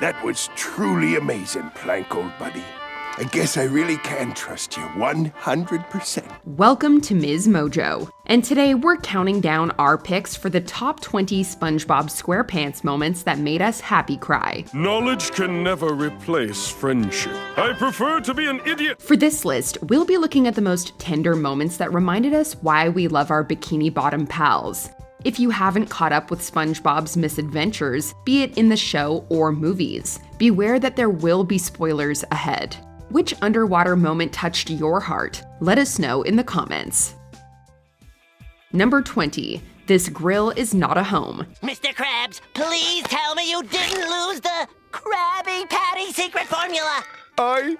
That was truly amazing, Plank, old buddy. I guess I really can trust you 100%. Welcome to MsMojo, and today we're counting down our picks for the top 20 SpongeBob SquarePants moments that made us happy cry. Knowledge can never replace friendship. I prefer to be an idiot. For this list, we'll be looking at the most tender moments that reminded us why we love our Bikini Bottom pals. If you haven't caught up with SpongeBob's misadventures, be it in the show or movies, beware that there will be spoilers ahead. Which underwater moment touched your heart? Let us know in the comments. Number 20. This grill is not a home. Mr. Krabs, please tell me you didn't lose the Krabby Patty secret formula! I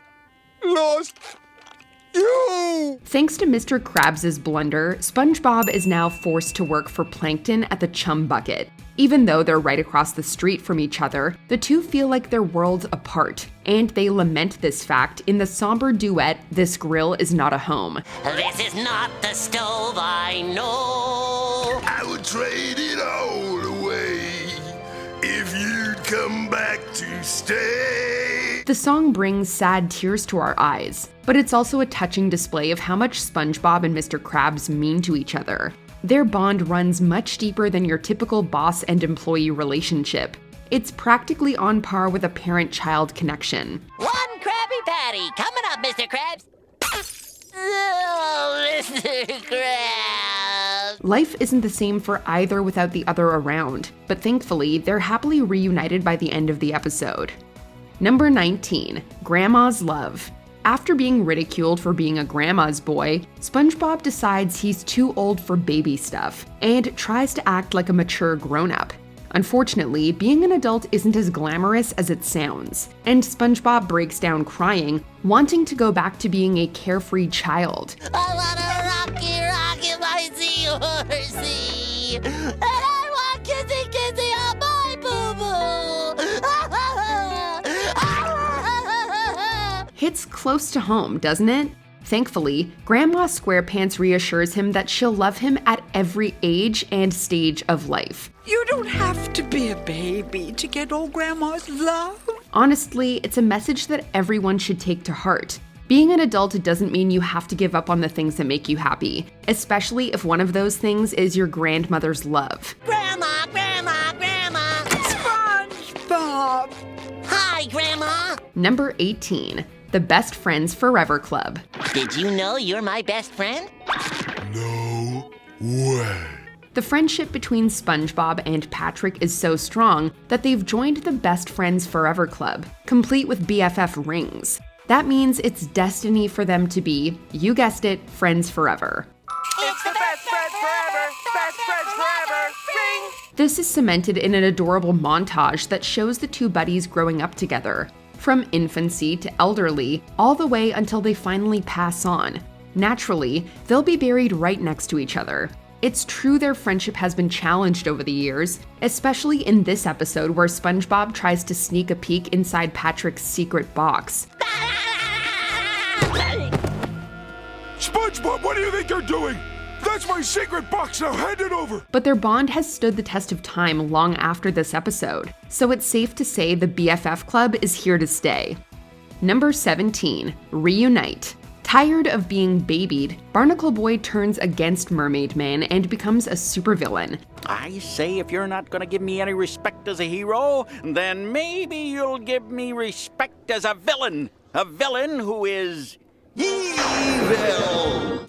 lost you! Thanks to Mr. Krabs' blunder, SpongeBob is now forced to work for Plankton at the Chum Bucket. Even though they're right across the street from each other, the two feel like they're worlds apart, and they lament this fact in the somber duet, This Grill is Not a Home. This is not the stove I know. I would trade it all away if you'd come back to stay. The song brings sad tears to our eyes, but it's also a touching display of how much SpongeBob and Mr. Krabs mean to each other. Their bond runs much deeper than your typical boss and employee relationship. It's practically on par with a parent-child connection. One Krabby Patty coming up, Mr. Krabs. Oh, Mr. Krabs. Life isn't the same for either without the other around, but thankfully, they're happily reunited by the end of the episode. Number 19. Grandma's Love. After being ridiculed for being a grandma's boy, SpongeBob decides he's too old for baby stuff and tries to act like a mature grown-up. Unfortunately, being an adult isn't as glamorous as it sounds, and SpongeBob breaks down crying, wanting to go back to being a carefree child. I want a rocky my seahorse, and I want kissy on my boo-boo. Hits close to home, doesn't it? Thankfully, Grandma SquarePants reassures him that she'll love him at every age and stage of life. You don't have to be a baby to get old Grandma's love. Honestly, it's a message that everyone should take to heart. Being an adult doesn't mean you have to give up on the things that make you happy, especially if one of those things is your grandmother's love. Grandma! SpongeBob! Hi, Grandma! Number 18. The Best Friends Forever Club. Did you know you're my best friend? No way. The friendship between SpongeBob and Patrick is so strong that they've joined the Best Friends Forever Club, complete with BFF rings. That means it's destiny for them to be, you guessed it, friends forever. It's the best friends forever! Best friends forever! Ring! This is cemented in an adorable montage that shows the two buddies growing up together, from infancy to elderly, all the way until they finally pass on. Naturally, they'll be buried right next to each other. It's true their friendship has been challenged over the years, especially in this episode where SpongeBob tries to sneak a peek inside Patrick's secret box. SpongeBob, what do you think you're doing? That's my secret box now, hand it over! But their bond has stood the test of time long after this episode, so it's safe to say the BFF Club is here to stay. Number 17. Reunite. Tired of being babied, Barnacle Boy turns against Mermaid Man and becomes a supervillain. I say if you're not gonna give me any respect as a hero, then maybe you'll give me respect as a villain. A villain who is evil.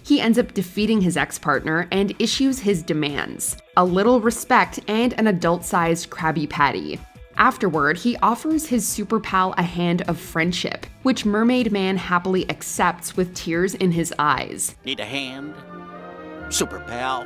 He ends up defeating his ex-partner and issues his demands: a little respect and an adult-sized Krabby Patty. Afterward, he offers his super pal a hand of friendship, which Mermaid Man happily accepts with tears in his eyes. Need a hand? Super pal.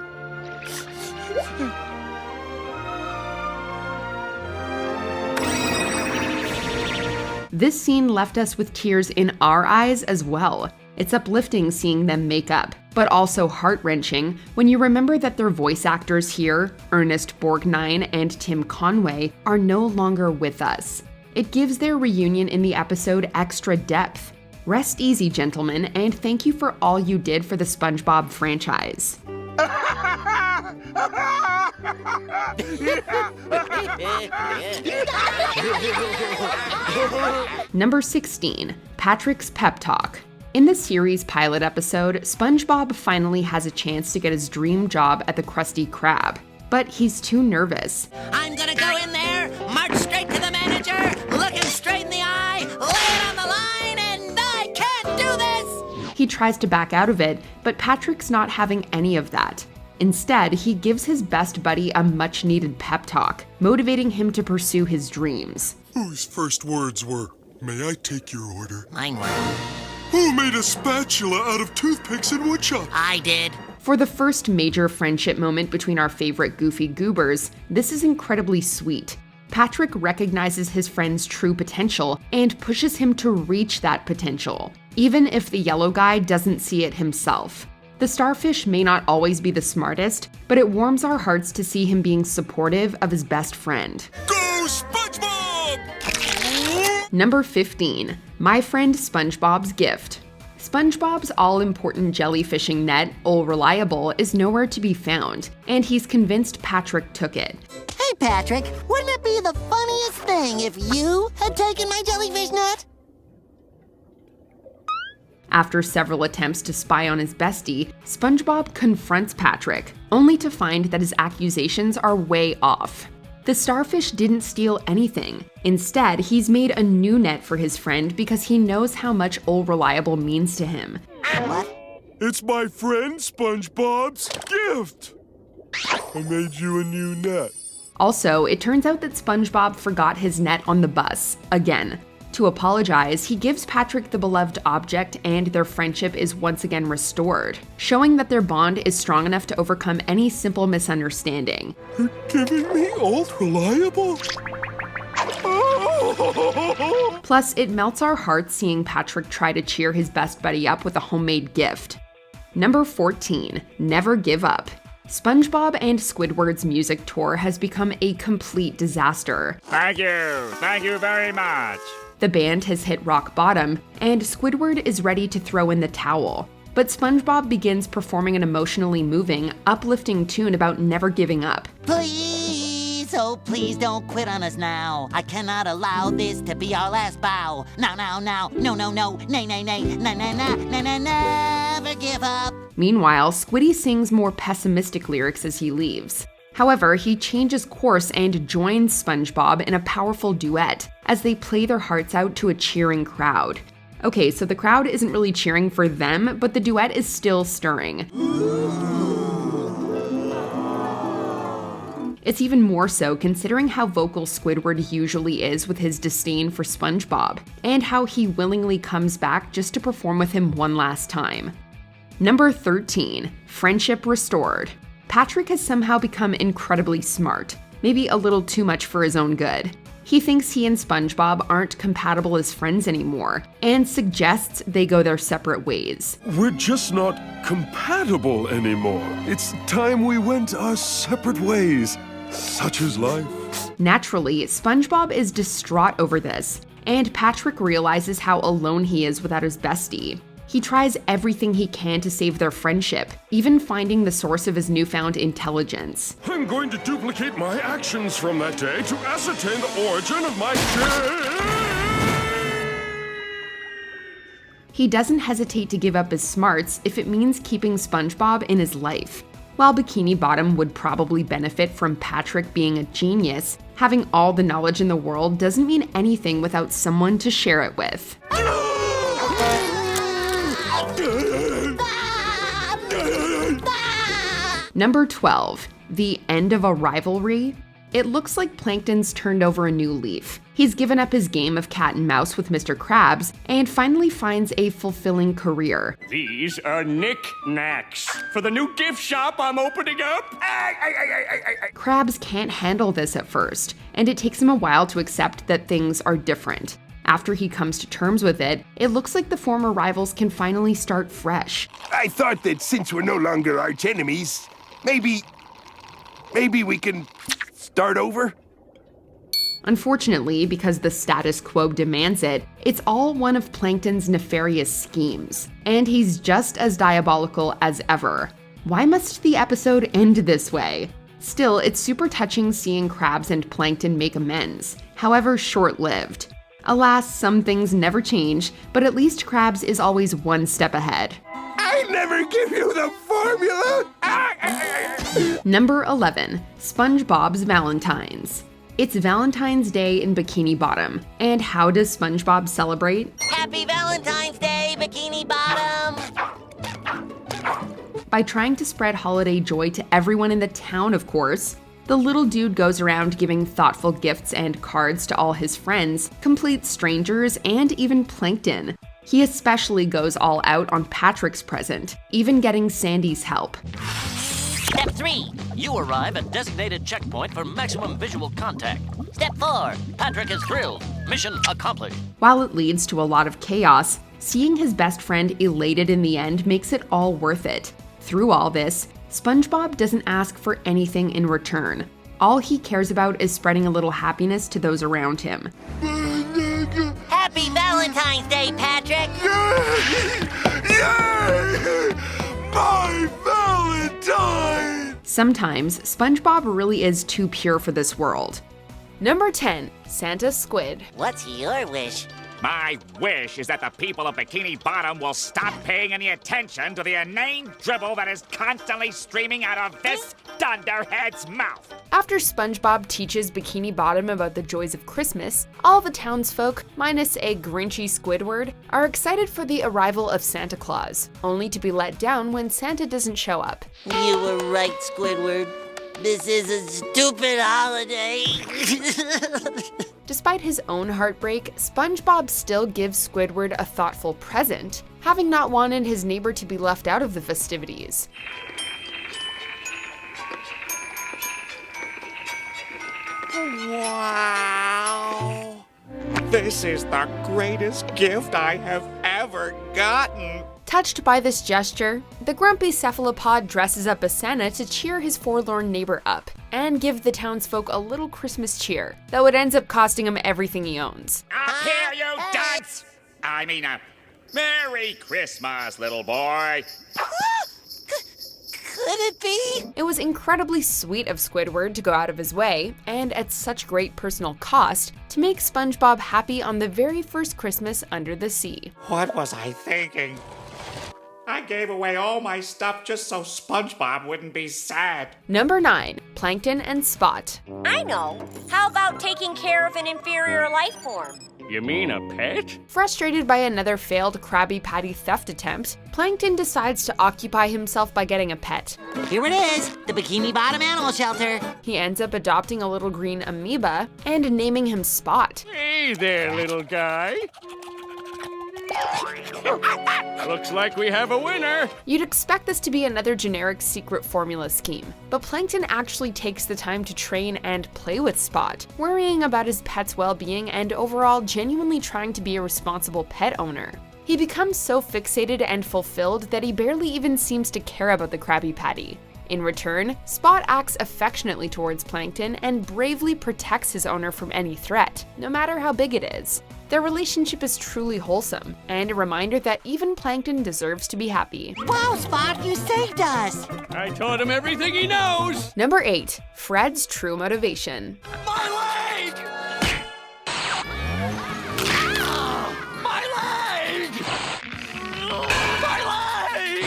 This scene left us with tears in our eyes as well. It's uplifting seeing them make up, but also heart-wrenching when you remember that their voice actors here, Ernest Borgnine and Tim Conway, are no longer with us. It gives their reunion in the episode extra depth. Rest easy, gentlemen, and thank you for all you did for the SpongeBob franchise. Number 16, Patrick's Pep Talk. In the series' pilot episode, SpongeBob finally has a chance to get his dream job at the Krusty Krab, but he's too nervous. I'm gonna go in there, march straight to the manager, look him straight in the eye, lay it on the line, and I can't do this! He tries to back out of it, but Patrick's not having any of that. Instead, he gives his best buddy a much-needed pep talk, motivating him to pursue his dreams. Whose first words were, "May I take your order?" Mine were. Who made a spatula out of toothpicks and woodchuck? I did. For the first major friendship moment between our favorite goofy goobers, this is incredibly sweet. Patrick recognizes his friend's true potential and pushes him to reach that potential, even if the yellow guy doesn't see it himself. The starfish may not always be the smartest, but it warms our hearts to see him being supportive of his best friend. Go SpongeBob! Number 15, My Friend SpongeBob's Gift. SpongeBob's all-important jellyfishing net, Ol' Reliable, is nowhere to be found, and he's convinced Patrick took it. Hey, Patrick, wouldn't it be the funniest thing if you had taken my jellyfish net? After several attempts to spy on his bestie, SpongeBob confronts Patrick, only to find that his accusations are way off. The starfish didn't steal anything. Instead, he's made a new net for his friend because he knows how much Ol' Reliable means to him. What? It's my friend SpongeBob's gift! I made you a new net. Also, it turns out that SpongeBob forgot his net on the bus, again. To apologize, he gives Patrick the beloved object and their friendship is once again restored, showing that their bond is strong enough to overcome any simple misunderstanding. You're giving me Old Reliable? Oh! Plus, it melts our hearts seeing Patrick try to cheer his best buddy up with a homemade gift. Number 14, Never Give Up. SpongeBob and Squidward's music tour has become a complete disaster. Thank you very much. The band has hit rock bottom, and Squidward is ready to throw in the towel. But SpongeBob begins performing an emotionally moving, uplifting tune about never giving up. Please, oh please don't quit on us now. I cannot allow this to be our last bow. Now, no, nay, never give up. Meanwhile, Squiddy sings more pessimistic lyrics as he leaves. However, he changes course and joins SpongeBob in a powerful duet as they play their hearts out to a cheering crowd. Okay, so the crowd isn't really cheering for them, but the duet is still stirring. It's even more so considering how vocal Squidward usually is with his disdain for SpongeBob, and how he willingly comes back just to perform with him one last time. Number 13, Friendship Restored. Patrick has somehow become incredibly smart, maybe a little too much for his own good. He thinks he and SpongeBob aren't compatible as friends anymore, and suggests they go their separate ways. We're just not compatible anymore. It's time we went our separate ways. Such is life. Naturally, SpongeBob is distraught over this, and Patrick realizes how alone he is without his bestie. He tries everything he can to save their friendship, even finding the source of his newfound intelligence. I'm going to duplicate my actions from that day to ascertain the origin of my He doesn't hesitate to give up his smarts if it means keeping SpongeBob in his life. While Bikini Bottom would probably benefit from Patrick being a genius, having all the knowledge in the world doesn't mean anything without someone to share it with. Number 12, The End of a Rivalry. It looks like Plankton's turned over a new leaf. He's given up his game of cat and mouse with Mr. Krabs and finally finds a fulfilling career. These are knick-knacks for the new gift shop I'm opening up. Krabs can't handle this at first, and it takes him a while to accept that things are different. After he comes to terms with it, it looks like the former rivals can finally start fresh. I thought that since we're no longer arch enemies, maybe we can start over? Unfortunately, because the status quo demands it, it's all one of Plankton's nefarious schemes, and he's just as diabolical as ever. Why must the episode end this way? Still, it's super touching seeing Krabs and Plankton make amends, however short-lived. Alas, some things never change, but at least Krabs is always one step ahead. I never give you the formula! Number 11, SpongeBob's Valentines. It's Valentine's Day in Bikini Bottom, and how does SpongeBob celebrate? Happy Valentine's Day, Bikini Bottom! By trying to spread holiday joy to everyone in the town, of course. The little dude goes around giving thoughtful gifts and cards to all his friends, complete strangers, and even Plankton. He especially goes all out on Patrick's present, even getting Sandy's help. Step 3. You arrive at designated checkpoint for maximum visual contact. Step 4. Patrick is thrilled. Mission accomplished. While it leads to a lot of chaos, seeing his best friend elated in the end makes it all worth it. Through all this, SpongeBob doesn't ask for anything in return. All he cares about is spreading a little happiness to those around him. Happy Valentine's Day, Patrick! Yay! My Valentine! Sometimes, SpongeBob really is too pure for this world. Number 10, Santa Squid. What's your wish? My wish is that the people of Bikini Bottom will stop paying any attention to the inane dribble that is constantly streaming out of this dunderhead's mouth. After SpongeBob teaches Bikini Bottom about the joys of Christmas, all the townsfolk, minus a grinchy Squidward, are excited for the arrival of Santa Claus, only to be let down when Santa doesn't show up. You were right, Squidward. This is a stupid holiday. Despite his own heartbreak, SpongeBob still gives Squidward a thoughtful present, having not wanted his neighbor to be left out of the festivities. Wow! This is the greatest gift I have ever gotten. Touched by this gesture, the grumpy cephalopod dresses up as Santa to cheer his forlorn neighbor up and give the townsfolk a little Christmas cheer, though it ends up costing him everything he owns. Up here, you dunce! I mean, Merry Christmas, little boy. Could it be? It was incredibly sweet of Squidward to go out of his way, and at such great personal cost, to make SpongeBob happy on the very first Christmas under the sea. What was I thinking? I gave away all my stuff just so SpongeBob wouldn't be sad. Number 9, Plankton and Spot. I know. How about taking care of an inferior life form? You mean a pet? Frustrated by another failed Krabby Patty theft attempt, Plankton decides to occupy himself by getting a pet. Here it is, the Bikini Bottom Animal Shelter. He ends up adopting a little green amoeba and naming him Spot. Hey there, little guy. Looks like we have a winner. You'd expect this to be another generic secret formula scheme, but Plankton actually takes the time to train and play with Spot, worrying about his pet's well-being and overall genuinely trying to be a responsible pet owner. He becomes so fixated and fulfilled that he barely even seems to care about the Krabby Patty. In return, Spot acts affectionately towards Plankton and bravely protects his owner from any threat, no matter how big it is. Their relationship is truly wholesome, and a reminder that even Plankton deserves to be happy. Wow, Spot, you saved us! I taught him everything he knows. Number 8, Fred's true motivation. My leg! My leg! My leg!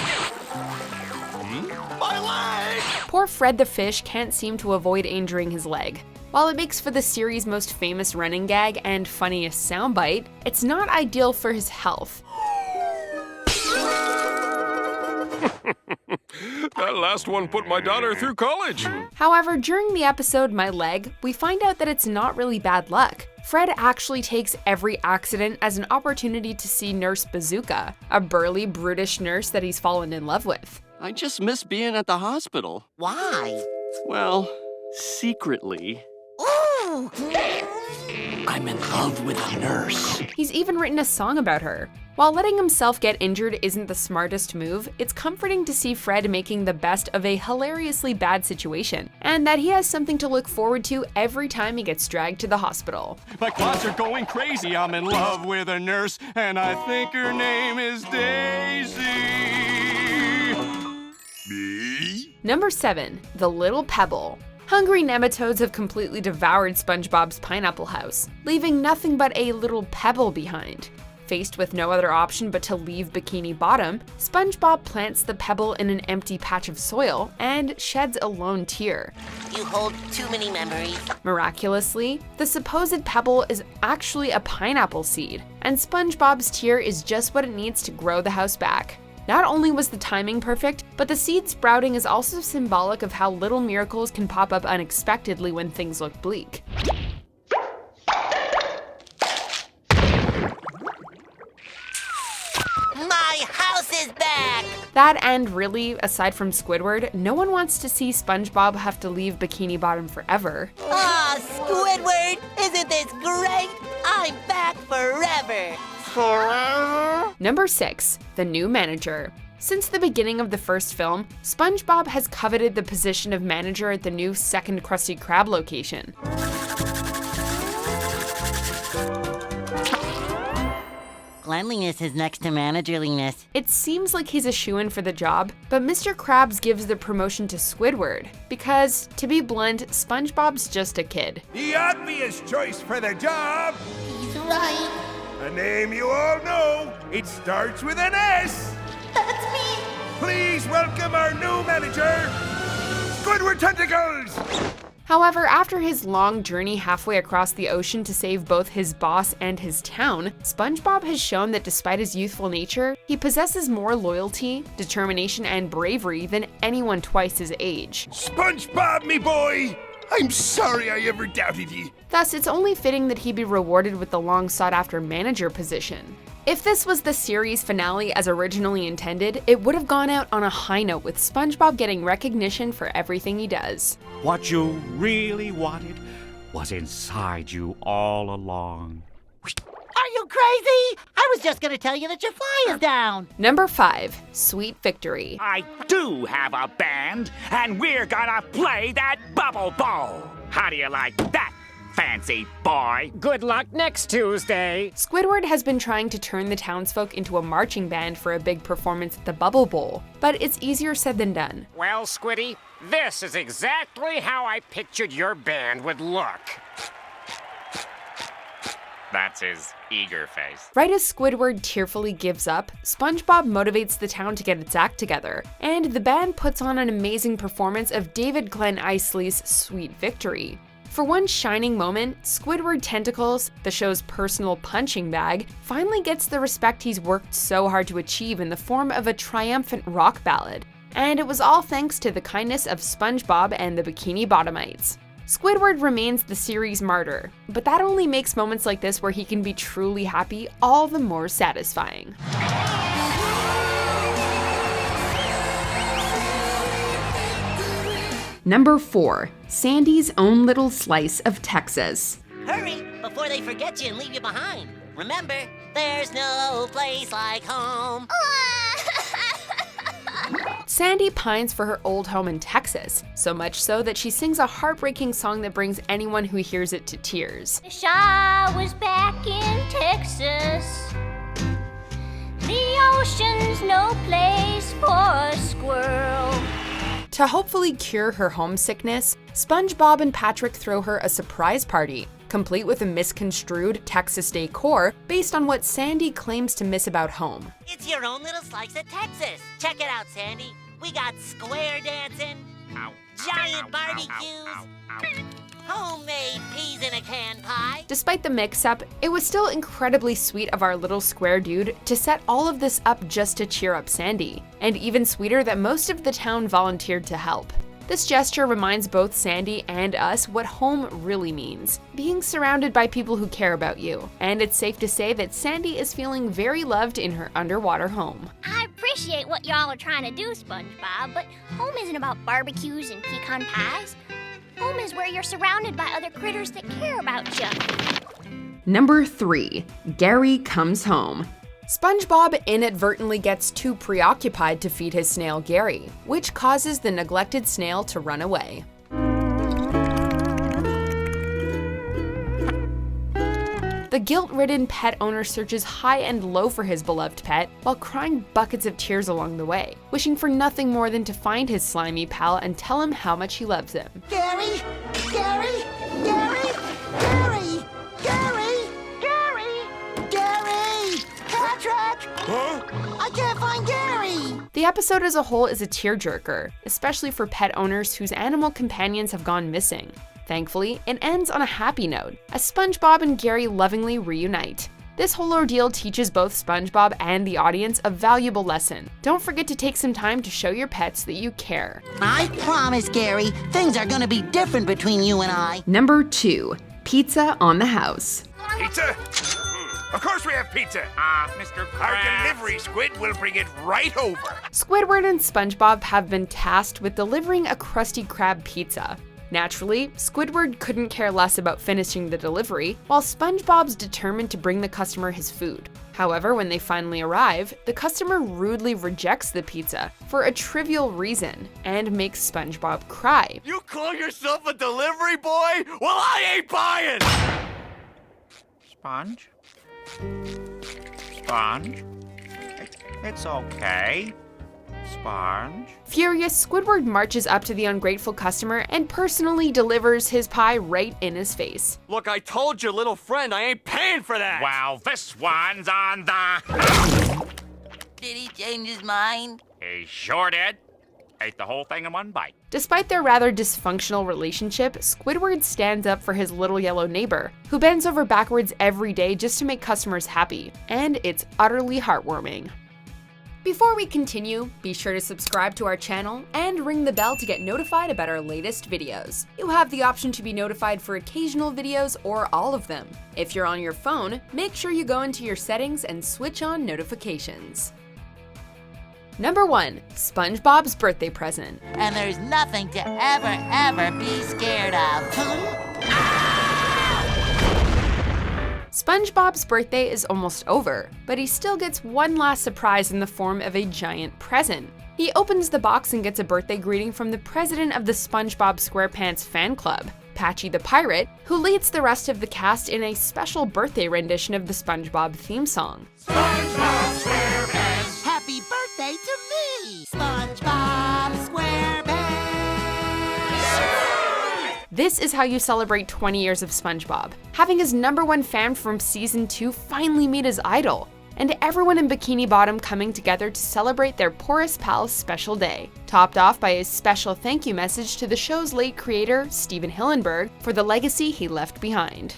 My leg! Poor Fred the fish can't seem to avoid injuring his leg. While it makes for the series' most famous running gag and funniest soundbite, it's not ideal for his health. That last one put my daughter through college. However, during the episode My Leg, we find out that it's not really bad luck. Fred actually takes every accident as an opportunity to see Nurse Bazooka, a burly, brutish nurse that he's fallen in love with. I just miss being at the hospital. Why? Well, secretly, Ooh! I'm in love with a nurse. He's even written a song about her. While letting himself get injured isn't the smartest move, it's comforting to see Fred making the best of a hilariously bad situation, and that he has something to look forward to every time he gets dragged to the hospital. My quads are going crazy. I'm in love with a nurse, and I think her name is Daisy. Me? Number 7. The Little Pebble. Hungry nematodes have completely devoured SpongeBob's pineapple house, leaving nothing but a little pebble behind. Faced with no other option but to leave Bikini Bottom, SpongeBob plants the pebble in an empty patch of soil and sheds a lone tear. You hold too many memories. Miraculously, the supposed pebble is actually a pineapple seed, and SpongeBob's tear is just what it needs to grow the house back. Not only was the timing perfect, but the seed sprouting is also symbolic of how little miracles can pop up unexpectedly when things look bleak. My house is back! That and really, aside from Squidward, no one wants to see SpongeBob have to leave Bikini Bottom forever. Ah, Squidward! Isn't this great? I'm back forever! Forever? Number 6. The New Manager. Since the beginning of the first film, SpongeBob has coveted the position of manager at the new second Krusty Krab location. Cleanliness is next to managerliness. It seems like he's a shoo-in for the job, but Mr. Krabs gives the promotion to Squidward, because, to be blunt, SpongeBob's just a kid. The obvious choice for the job. He's right. A name you all know. It starts with an S. That's me. Please welcome our new manager, Squidward Tentacles. However, after his long journey halfway across the ocean to save both his boss and his town, SpongeBob has shown that despite his youthful nature, he possesses more loyalty, determination, and bravery than anyone twice his age. SpongeBob, me boy. I'm sorry I ever doubted you. Thus, it's only fitting that he be rewarded with the long sought-after manager position. If this was the series finale as originally intended, it would have gone out on a high note with SpongeBob getting recognition for everything he does. What you really wanted was inside you all along. Are you crazy? I was just gonna tell you that your fly is down. Number 5. Sweet Victory. I do have a band, and we're gonna play that bubble bowl. How do you like that, fancy boy? Good luck next Tuesday. Squidward has been trying to turn the townsfolk into a marching band for a big performance at the Bubble Bowl, but it's easier said than done. Well, Squiddy, this is exactly how I pictured your band would look. That's his eager face. Right as Squidward tearfully gives up, SpongeBob motivates the town to get its act together, and the band puts on an amazing performance of David Glenn Isley's Sweet Victory. For one shining moment, Squidward Tentacles, the show's personal punching bag, finally gets the respect he's worked so hard to achieve in the form of a triumphant rock ballad. And it was all thanks to the kindness of SpongeBob and the Bikini Bottomites. Squidward remains the series' martyr, but that only makes moments like this where he can be truly happy all the more satisfying. Number 4. Sandy's Own Little Slice of Texas. Hurry before they forget you and leave you behind. Remember, there's no place like home. Sandy pines for her old home in Texas, so much so that she sings a heartbreaking song that brings anyone who hears it to tears. Wish I was back in Texas. The ocean's no place for a squirrel. To hopefully cure her homesickness, SpongeBob and Patrick throw her a surprise party, complete with a misconstrued Texas decor based on what Sandy claims to miss about home. It's your own little slice of Texas. Check it out, Sandy. We got square dancing, giant barbecues, homemade peas in a can pie. Despite the mix-up, it was still incredibly sweet of our little square dude to set all of this up just to cheer up Sandy, and even sweeter that most of the town volunteered to help. This gesture reminds both Sandy and us what home really means, being surrounded by people who care about you. And it's safe to say that Sandy is feeling very loved in her underwater home. I appreciate what y'all are trying to do, SpongeBob, but home isn't about barbecues and pecan pies. Home is where you're surrounded by other critters that care about you. Number 3. Gary Comes Home. SpongeBob inadvertently gets too preoccupied to feed his snail Gary, which causes the neglected snail to run away. The guilt-ridden pet owner searches high and low for his beloved pet while crying buckets of tears along the way, wishing for nothing more than to find his slimy pal and tell him how much he loves him. Gary! Gary! Gary! Gary! Gary! Gary! Gary! Patrick! Huh? I can't find Gary! The episode as a whole is a tearjerker, especially for pet owners whose animal companions have gone missing. Thankfully, it ends on a happy note, as SpongeBob and Gary lovingly reunite. This whole ordeal teaches both SpongeBob and the audience a valuable lesson. Don't forget to take some time to show your pets that you care. I promise, Gary, things are gonna be different between you and I. Number 2. Pizza on the house. Pizza? Of course we have pizza. Mr. Our Krabs. delivery squid will bring it right over. Squidward and SpongeBob have been tasked with delivering a Krusty Krab pizza. Naturally, Squidward couldn't care less about finishing the delivery, while SpongeBob's determined to bring the customer his food. However, when they finally arrive, the customer rudely rejects the pizza for a trivial reason and makes SpongeBob cry. You call yourself a delivery boy? Well, I ain't buying! Sponge? Sponge? It's okay. Sponge? Furious, Squidward marches up to the ungrateful customer and personally delivers his pie right in his face. Look, I told your little friend I ain't paying for that! Well, this one's on the... Did he change his mind? He sure did. Ate the whole thing in one bite. Despite their rather dysfunctional relationship, Squidward stands up for his little yellow neighbor, who bends over backwards every day just to make customers happy, and it's utterly heartwarming. Before we continue, be sure to subscribe to our channel and ring the bell to get notified about our latest videos. You have the option to be notified for occasional videos or all of them. If you're on your phone, make sure you go into your settings and switch on notifications. Number 1. SpongeBob's birthday present. And there's nothing to ever be scared of. SpongeBob's birthday is almost over, but he still gets one last surprise in the form of a giant present. He opens the box and gets a birthday greeting from the president of the SpongeBob SquarePants fan club, Patchy the Pirate, who leads the rest of the cast in a special birthday rendition of the SpongeBob theme song. SpongeBob SquarePants! Happy birthday to me! SpongeBob SquarePants! This is how you celebrate 20 years of SpongeBob, having his #1 fan from season 2 finally meet his idol, and everyone in Bikini Bottom coming together to celebrate their poorest pal's special day, topped off by a special thank you message to the show's late creator, Steven Hillenburg, for the legacy he left behind.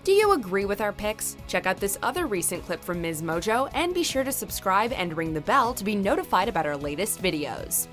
Do you agree with our picks? Check out this other recent clip from MsMojo and be sure to subscribe and ring the bell to be notified about our latest videos.